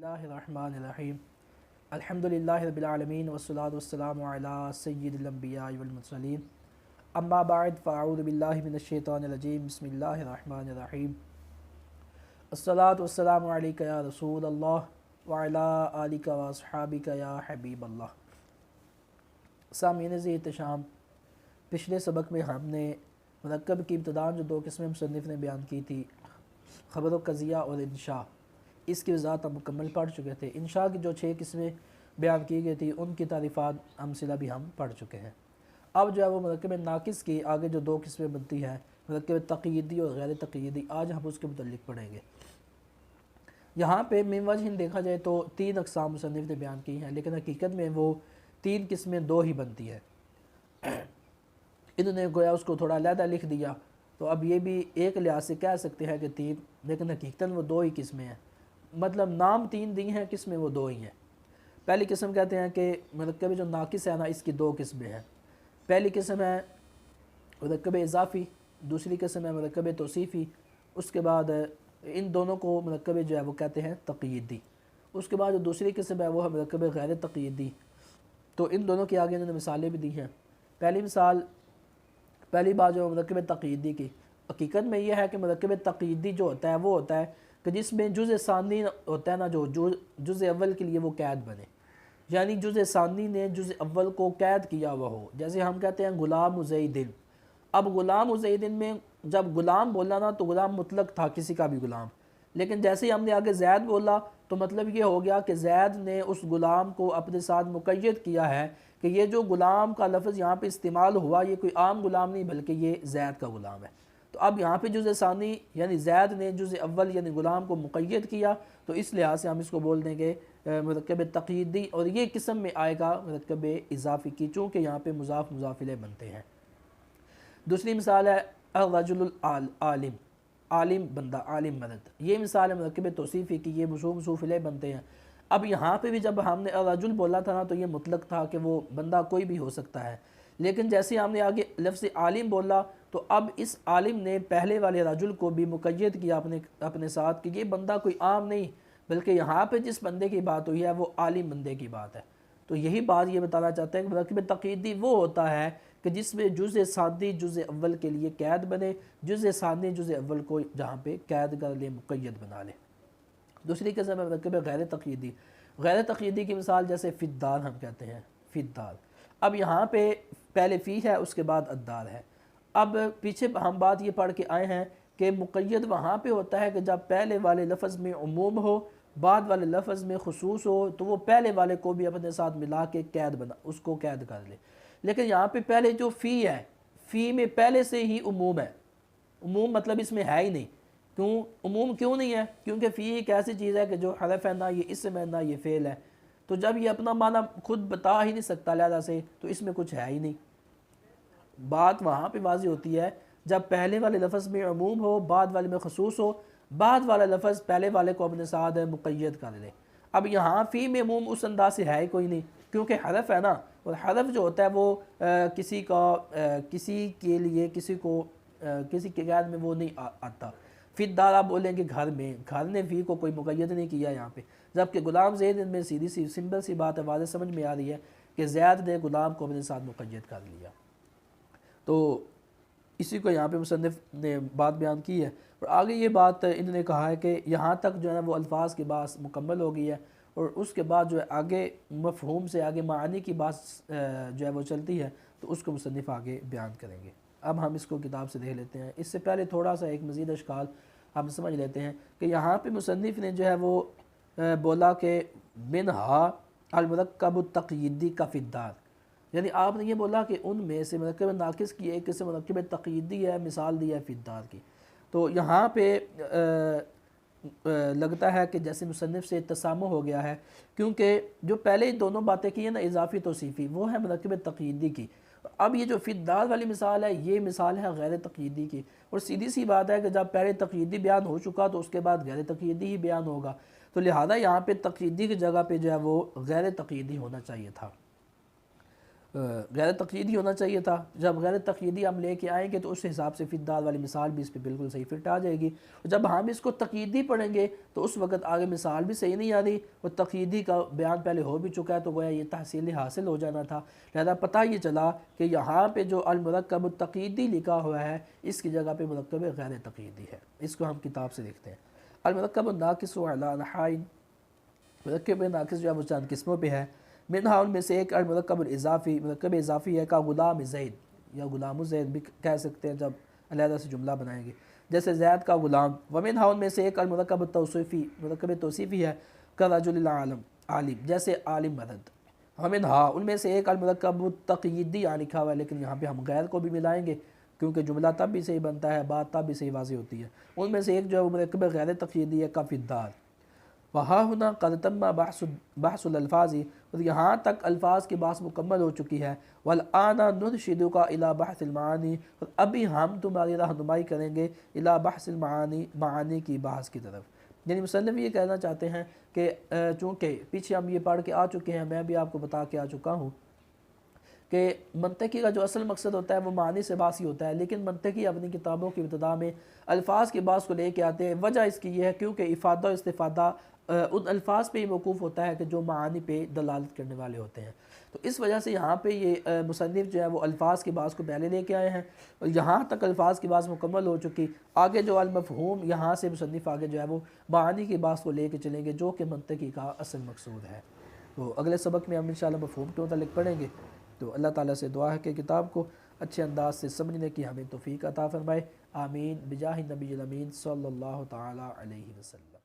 बिस्मिल्लाहिर्रहमानिर्रहीम अल्हम्दुलिल्लाहि रब्बिल आलमीन वस्सलातु वस्सलामु अला सय्यिदिल अंबिया वल मुरसलीन अम्मा बाद फ़अऊज़ु बिल्लाहि मिनश शैतानिर रजीम बिस्मिल्लाहिर्रहमानिर्रहीम अस्सलातु वस्सलामु अलैका या रसूल अल्लाह व अला आलिका व अस्हाबिका या हबीब अल्लाह। सामीन एहतशाम, पिछले सबक में हमने मुरक्कब की इब्तिदान जो दो किस्में मुसन्निफ़ ने बयान की थी, ख़बर व क़ज़िया और इंशा, इसकी वज़ाहत हम मुकम्मल पढ़ चुके थे। इंशा की जो 6 किस्में बयान की गई थी उनकी तारीफ़ात अमसिला भी हम पढ़ चुके हैं। अब जो है वो मुरक्कब नाक़िस की आगे जो 2 किस्में बनती हैं, मुरक्कब तक़यीदी और गैर तक़यीदी, आज हम उसके मुतल्लिक़ पढ़ेंगे। यहाँ पे मिन वजह देखा जाए तो 3 अक़साम मुसन्निफ़ ने बयान की हैं, लेकिन हकीकत में वो 3 किस्में 2 ही बनती है। इन्होंने गोया उसको थोड़ा अलहदा लिख दिया, तो अब ये भी एक लिहाज से कह सकते हैं कि 3, लेकिन हकीकतन वो 2 ही किस्में हैं। मतलब नाम 3 दी हैं, किस्में वो 2 ही हैं। पहली किस्म कहते हैं कि मुरक्कब जो नाक़िस है ना, इसकी 2 किस्में हैं। पहली किस्म है मुरक्कब इज़ाफ़ी, दूसरी किस्म है मुरक्कब तौसीफ़ी। उसके बाद इन दोनों को मुरक्कब जो है वो कहते हैं तक़यीदी। उसके बाद जो दूसरी किस्म है वो है मुरक्कब गैर तक़यीदी। तो इन दोनों के आगे इन्होंने मिसालें भी दी हैं। पहली बात जो मुरक्कब तक़यीदी की, हकीकत में यह है कि मुरक्कब तक़यीदी जो होता है वो होता है कि जिसमें जुज़ सानी होता है ना, जो जुज़ अव्वल के लिए वो कैद बने, यानी जुज़ सानी ने जुज़ अव्वल को कैद किया हुआ हो। जैसे हम कहते हैं ग़ुलाम ज़ैदिन। अब ग़ुलाम ज़ैदिन में जब ग़ुलाम बोला ना तो ग़ुलाम मुतलक था, किसी का भी ग़ुलाम, लेकिन जैसे ही हमने आगे ज़ैद बोला तो मतलब ये हो गया कि ज़ैद ने उस ग़ुलाम को अपने साथ मुक़य्यद किया है कि ये जो ग़ुलाम का लफ्ज़ यहाँ पे इस्तेमाल हुआ ये कोई आम ग़ुलाम नहीं बल्कि ये ज़ैद का ग़ुलाम है। तो अब यहाँ पे जुज़ सानी यानी ज़ैद ने जुज़ अव्वल यानी ग़ुलाम को मुक़य्यद किया, तो इस लिहाज से हम इसको बोल देंगे मुरक्कब तक़यीदी, और ये किस्म में आएगा मुरक्कब इज़ाफ़ी की, चूँकि यहाँ पे मुज़ाफ़ मुज़ाफ़ इलैह बनते हैं। दूसरी मिसाल है अर्रजुलुल आलिम, आलिम बंदा, आलिम मर्द। ये मिसाल है मुरक्कब तौसीफ़ी की, ये मुज़ाफ़ इलैह बनते हैं। अब यहाँ पे भी जब हमने अर्रजुल बोला था ना तो ये मुतलक था कि वो बंदा कोई भी हो सकता है, लेकिन जैसे हमने आगे लफ्ज़ आलिम बोला तो अब इस आलिम ने पहले वाले रजुल को भी मुक़य्यद किया अपने साथ कि ये बंदा कोई आम नहीं, बल्कि यहाँ पे जिस बंदे की बात हुई है वो आलिम बंदे की बात है। तो यही बात ये बताना चाहते हैं कि मुरक्कब तक़यीदी वो होता है कि जिसमें जुज़ सानी जुज़ अव्वल के लिए कैद बने, जुज़ सानी जुज़ अव्वल को जहाँ पे कैद कर ले, मुक़य्यद बना ले। दूसरी किस्म है मुरक्कब गैर तक़यीदी। गैर तक़यीदी की मिसाल जैसे फ़िद्दार, हम कहते हैं फ़िद्दार। अब यहाँ पे पहले फ़ी है, उसके बाद अद्दार है। अब पीछे हम बात ये पढ़ के आए हैं कि मुक़य्यद वहाँ पे होता है कि जब पहले वाले लफ्ज़ में उमूम हो, बाद वाले लफ्ज़ में खुसूस हो, तो वो पहले वाले को भी अपने साथ मिला के कैद बना, उसको कैद कर ले। लेकिन यहाँ पे पहले जो फ़ी है, फ़ी में पहले से ही उमूम है। उमूम मतलब इसमें है ही नहीं। क्यों उमूम क्यों नहीं है? क्योंकि फ़ी एक ऐसी चीज़ है कि जो हरफ है ना ये इसम है ना ये फ़ेल है, तो जब ये अपना माना खुद बता ही नहीं सकता लिहाजा से, तो इसमें कुछ है ही नहीं। बात वहाँ पे वाज़ी होती है जब पहले वाले लफ्ज़ में उमूम हो, बाद वाले में खुसूस हो, बाद वाला लफ्ज़ पहले वाले को अपने साथ मुक़य्यद कर ले। अब यहाँ फ़ी में उमूम उस अंदाज से है ही कोई नहीं, क्योंकि हरफ है ना, और हरफ जो होता है वो किसी के लिए किसी के गैर में वो नहीं आता। फ़िद्दार आप बोलेंगे घर में, घर ने फ़ी को कोई मुक़य्यद नहीं किया यहाँ पे, जबकि ग़ुलाम ज़ैद में सीधी सी सिंपल सी बात है, वाज़ेह समझ में आ रही है कि ज़ैद ने ग़ुलाम को अपने साथ मुक़य्यद कर लिया। तो इसी को यहाँ पे मुसन्निफ़ ने बात बयान की है, और आगे ये बात इन्होंने कहा है कि यहाँ तक जो है ना वो अल्फाज की बात मुकम्मल हो गई है, और उसके बाद जो है आगे मफ़हूम से आगे मानी की बात जो है वो चलती है, तो उसको मुसन्निफ़ आगे बयान करेंगे। अब हम इसको किताब से देख लेते हैं। इससे पहले थोड़ा सा एक मज़ीद अशकाल हम समझ लेते हैं कि यहाँ पे मुसन्निफ़ ने जो है वो बोला कि मिनहा अल-मुरक्कब तक़यीदी का फ़िद्दार, यानी आपने ये बोला कि उनमें से मुरक्कब नाक़िस की एक किस्म मुरक्कब तक़यीदी है, मिसाल दी है फ़िद्दार की। तो यहाँ पे लगता है कि जैसे मुसन्निफ़ से तसामुह हो गया है, क्योंकि जो पहले दोनों बातें की हैं ना, इज़ाफ़ी तौसीफ़ी, वो है मुरक्कब तक़यीदी की। अब ये जो फ़िद्दार वाली मिसाल है ये मिसाल है गैर तक़यीदी की, और सीधी सी बात है कि जब पहले तक़यीदी बयान हो चुका तो उसके बाद गैर तक़यीदी ही बयान होगा, तो लिहाजा यहाँ पे तक़यीदी की जगह पे जो है वो गैर तक़यीदी होना चाहिए था। غیر تقییدی ہونا چاہیے تھا. جب غیر تقییدی ہم لے کے آئیں گے تو اس حساب سے پھر دال والی مثال بھی اس پہ بالکل صحیح فٹ آ جائے گی. جب ہم اس کو تقییدی پڑھیں گے تو اس وقت آگے مثال بھی صحیح نہیں آ رہی, وہ تقییدی کا بیان پہلے ہو بھی چکا ہے تو گویا یہ تحصیل حاصل ہو جانا تھا. لہذا پتہ یہ چلا کہ یہاں پہ جو المرکب التقییدی لکھا ہوا ہے اس کی جگہ پہ مرکب غیر تقییدی ہے. اس کو ہم کتاب سے دیکھتے ہیں. المرکب الناقص علی نحائن, مرکب ناقص جو ہے وہ چند قسموں پہ ہے. منہا ان میں سے ایک المرکب الاضافی, مرکب اضافی ہے کا غلام زید یا غلام زید بھی کہہ سکتے ہیں جب علیحدہ سے جملہ بنائیں گے, جیسے زید کا غلام. ومنہا ان میں سے ایک المرکب التوصیفی, مرکب توصیفی ہے کا رجل العالم, عالم جیسے عالم مرد. ومنہا ان میں سے ایک المرکب التقییدی یہاں لکھا ہوا ہے لیکن یہاں پہ ہم غیر کو بھی ملائیں گے کیونکہ جملہ تب بھی صحیح بنتا ہے, بات تب بھی صحیح واضح ہوتی ہے. ان میں سے ایک جو ہے وہ مرکب غیر تقییدی ہے کا فدار. وہاں ہونا قد تم بحث الالفاظ, اور یہاں تک الفاظ کی بحث مکمل ہو چکی ہے. والآن نرشدک الی بحث المعانی, اور ابھی ہم تمہاری رہنمائی کریں گے الی بحث المعانی, معانی کی بحث کی طرف. یعنی مصنف یہ کہنا چاہتے ہیں کہ چونکہ پیچھے ہم یہ پڑھ کے آ چکے ہیں, میں بھی آپ کو بتا کے آ چکا ہوں کہ منطقی کا جو اصل مقصد ہوتا ہے وہ معنی سے باسی ہوتا ہے, لیکن منطقی اپنی کتابوں کی ابتدا میں الفاظ کی بحث کو لے کے آتے ہیں. وجہ اس کی یہ ہے کیونکہ افادہ و استفادہ ان الفاظ پہ ہی موقوف ہوتا ہے کہ جو معانی پہ دلالت کرنے والے ہوتے ہیں. تو اس وجہ سے یہاں پہ یہ مصنف جو ہے وہ الفاظ کی بحث کو پہلے لے کے آئے ہیں, اور یہاں تک الفاظ کی بحث مکمل ہو چکی. آگے جو المفہوم, یہاں سے مصنف آگے جو ہے وہ معانی کی بحث کو لے کے چلیں گے جو کہ منطقی کا اصل مقصود ہے. تو اگلے سبق میں ہم انشاءاللہ مفہوم کے متعلق پڑھیں گے. تو اللہ تعالیٰ سے دعا ہے کہ کتاب کو اچھے انداز سے سمجھنے کی ہمیں توفیق عطا فرمائے. آمین بجاہ نبی الامین صلی اللہ تعالیٰ علیہ وسلم.